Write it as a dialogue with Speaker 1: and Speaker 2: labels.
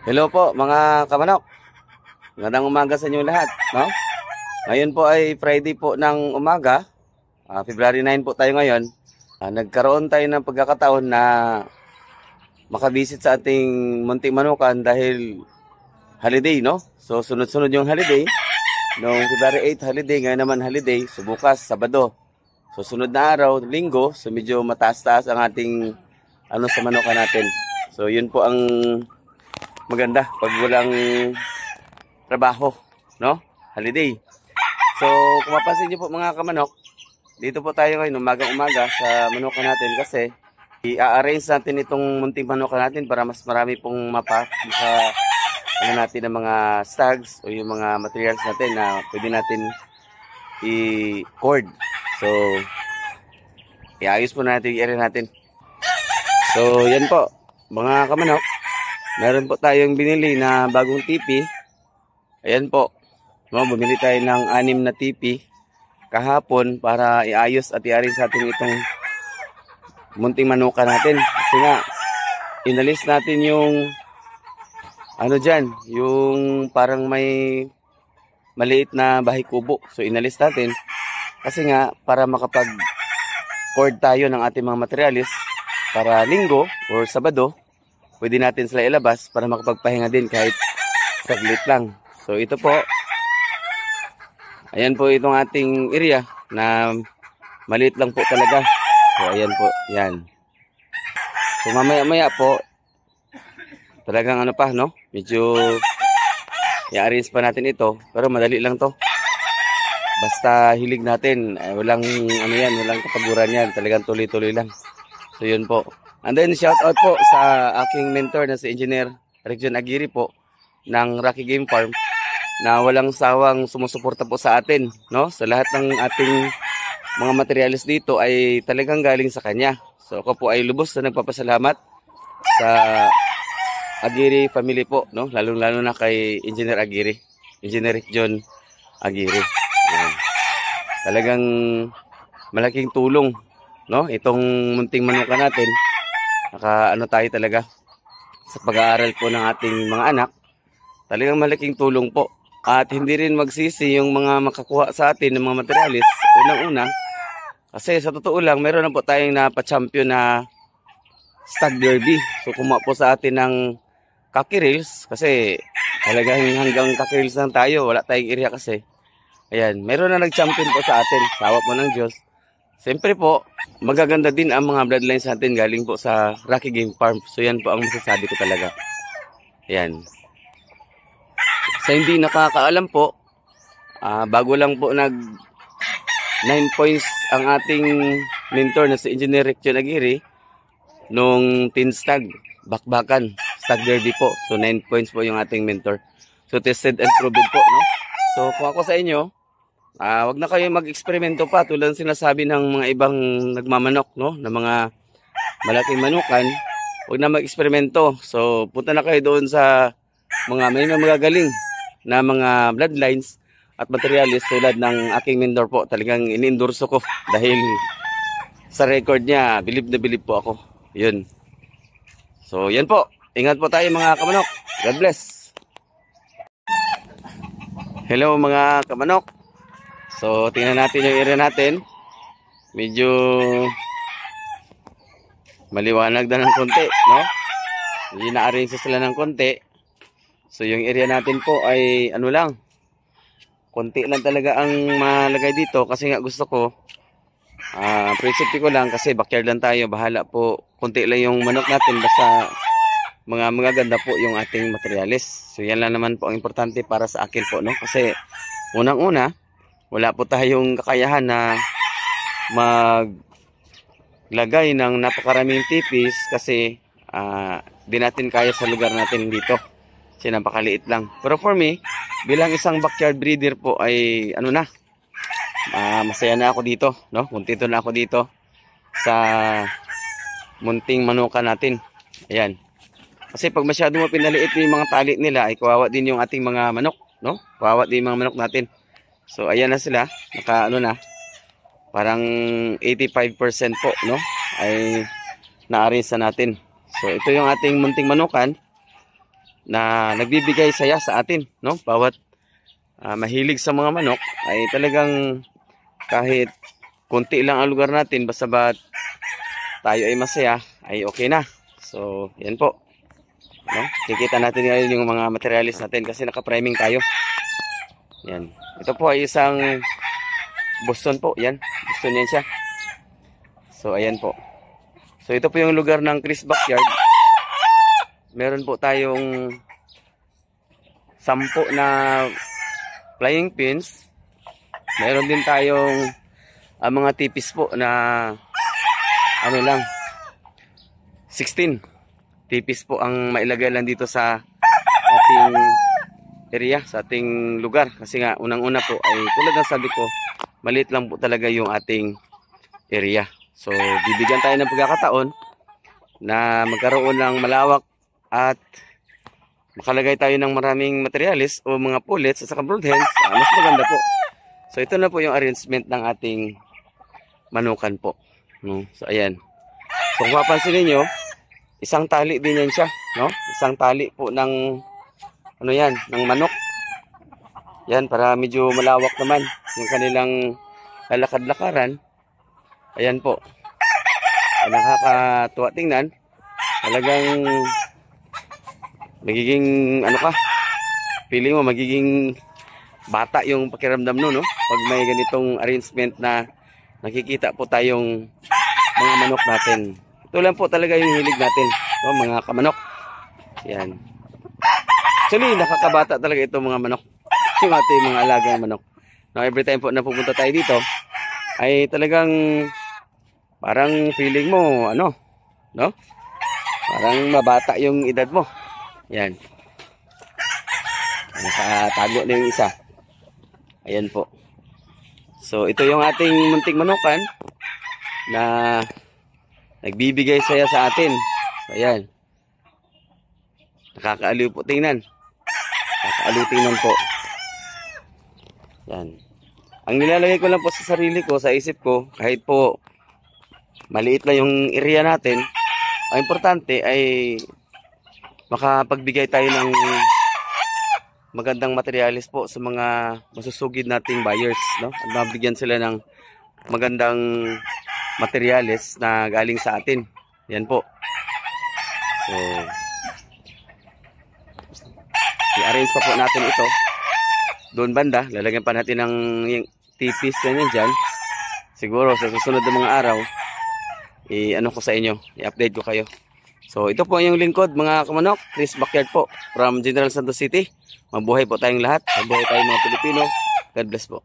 Speaker 1: Hello po mga kamanok. Magandang umaga sa inyo lahat, no? Ngayon po ay Friday po ng umaga. February 9 po tayo ngayon. Nagkaroon tayo ng pagkakataon na makabisit sa ating munting manukan dahil holiday, no? So sunod-sunod yung holiday. Noong February 8 holiday, ngayon naman holiday. So bukas, Sabado. So sunod na araw, Linggo. So medyo mataas-taas ang ating sa manukan natin. So yun po ang maganda pag walang trabaho, no? Holiday. So, kung mapansin niyo po mga kamanok, dito po tayo ngayon umaga sa manukan natin kasi i-arrange natin itong munting manukan natin para mas marami pong natin ng mga stags o yung mga materials natin na pwede natin i-cord. So, iayos po natin yung area natin. So, yan po mga kamanok. Meron po tayong binili na bagong tipi. Ayan po. No, bumili tayo ng 6 na tipi kahapon para iayos at i-arrange sa atin itong munting manuka natin. Kasi nga, inalis natin yung dyan, yung parang may maliit na bahay kubo. So, inalis natin. Kasi nga, para makapag-cord tayo ng ating mga materialis para Linggo or Sabado, pwede natin sila ilabas para makapagpahinga din kahit saglit lang. So ito po, ayan po itong ating area na maliit lang po talaga. So ayan po, yan. So mamaya po, talagang no? Medyo i-arrange pa natin ito. Pero madali lang to. Basta hilig natin, walang walang kapaguran yan. Talagang tuloy-tuloy lang. So yun po. And then shout out po sa aking mentor na si Engineer Region Aguirre po ng Rocky Game Farm na walang sawang sumusuporta po sa atin, no? Sa lahat ng ating mga materials dito ay talagang galing sa kanya. So ako po ay lubos na nagpapasalamat sa Aguirre family po, no? Lalong-lalo na kay Engineer Aguirre, Engineer John Aguirre. Ayan. Talagang malaking tulong, no? Itong munting manuka natin. Tayo talaga sa pag-aaral po ng ating mga anak. Talagang malaking tulong po. At hindi rin magsisi yung mga makakuha sa atin ng mga materialis. Unang-una, kasi sa totoo lang, meron na po tayong napa-champion na stag derby. So kumuha po sa atin ng Khaki Rails. Kasi talagang hanggang Khaki Rails lang tayo. Wala tayong area kasi. Ayan, meron na nag-champion po sa atin. Sawa po ng Diyos. Siyempre po, magaganda din ang mga bloodlines natin galing po sa Rocky Game Farm. So yan po ang masasabi ko talaga. Ayan. Sa hindi nakakaalam po, bago lang po 9 points ang ating mentor na si Engineer John Aguirre nung Teen Stag, bakbakan, Stag Derby po. So 9 points po yung ating mentor. So tested and proven po, no? So kung ako sa inyo, wag na kayo mag-eksperimento pa tulad ng sinasabi ng mga ibang nagmamanok, no? Na mga malaking manukan, wag na mag-eksperimento. So punta na kayo doon sa may magagaling na mga bloodlines at materialis tulad ng aking mentor po. Talagang ini-endorso ko dahil sa record niya, bilib na bilib po ako. Yun. So yan po. Ingat po tayo mga kamanok. God bless. Hello mga kamanok. So, tingnan natin yung area natin. Medyo maliwanag na ng konti, no? Medyo na-arrange sila ng konti. So, yung area natin po ay lang. Konti lang talaga ang malagay dito kasi nga gusto ko. Prinsipyo ko lang kasi backyard lang tayo. Bahala po. Konti lang yung manok natin. Basta mga ganda po yung ating materialis. So, yan lang naman po ang importante para sa akin po, no? Kasi unang-una, wala po tayong kakayahan na maglagay ng napakaraming tipis kasi di natin kaya sa lugar natin dito. Kasi napakaliit lang. Pero for me, bilang isang backyard breeder po ay masaya na ako dito, no? Kuntento na ako dito sa munting manuka natin. Ayan. Kasi pag masyado mo pinaliit yung mga tali nila ay kawawa din yung ating mga manok, no? Kawawa din yung mga manok natin. So ayan na sila, na parang 85% po, no? Ay na-arrange na natin. So ito yung ating munting manukan. na nagbibigay saya sa atin, no? Bawat mahilig sa mga manok ay talagang kahit konti lang ang lugar natin, basta ba tayo ay masaya, ay okay na. So, yan po. No? Kikita natin ngayon yung mga materialis natin kasi naka-priming tayo. Yan. Ito po ay isang Boston po. Yan. Boston yan siya. So, ayan po. So, ito po yung lugar ng Chris Backyard. Meron po tayong 10 na flying pins. Meron din tayong mga tipis po na ano lang 16 tipis po ang mailagay lang dito sa ating area, sa ating lugar. Kasi nga unang-una po ay tulad ng sabi ko, maliit lang po talaga yung ating area. So bibigyan tayo ng pagkakataon na magkaroon ng malawak at makalagay tayo ng maraming materialis o mga pullets at saka broodhens. Mas maganda po. So ito na po yung arrangement ng ating manukan po. So ayan. So kung mapansin niyo, isang tali din yan siya, no? Isang tali po ng ano yan, ng manok. Yan para medyo malawak naman yung kanilang lalakad-lakaran. Ayan po. Ay, nakakatuwa tingnan. Talagang magiging ano ka? Feeling mo magiging bata yung pakiramdam no? Pag may ganitong arrangement na nakikita po tayong mga manok natin. Ito lang po talaga yung hilig natin, no, mga kamanok. Yan. Actually, nakakabata talaga ito mga manok. Yung ating mga alagang manok. Now, every time po na pupunta tayo dito, ay talagang parang feeling mo, ano, no? Parang mabata yung edad mo. Yan. Nakatago na yung isa. Ayan po. So, ito yung ating munting manukan na nagbibigay saya sa atin. So, ayan. Nakakaaliw po tingnan. Nakakaaliw tingnan po. Yan. Ang nilalagay ko lang po sa sarili ko, sa isip ko, kahit po maliit lang yung area natin, ang importante ay makapagbigay tayo ng magandang materialis po sa mga masusugid nating buyers, no? At mabigyan sila ng magandang materialis na galing sa atin. Yan po. So, i-arrange pa po natin ito. Doon banda, lalagyan pa natin ng tipis yan dyan. Siguro sa susunod na mga araw, ano ko sa inyo, i-update ko kayo. So, ito po yung lingkod mga kamanok, Chris Backyard po from General Santos City. Mabuhay po tayong lahat. Mabuhay tayong mga Pilipino. God bless po.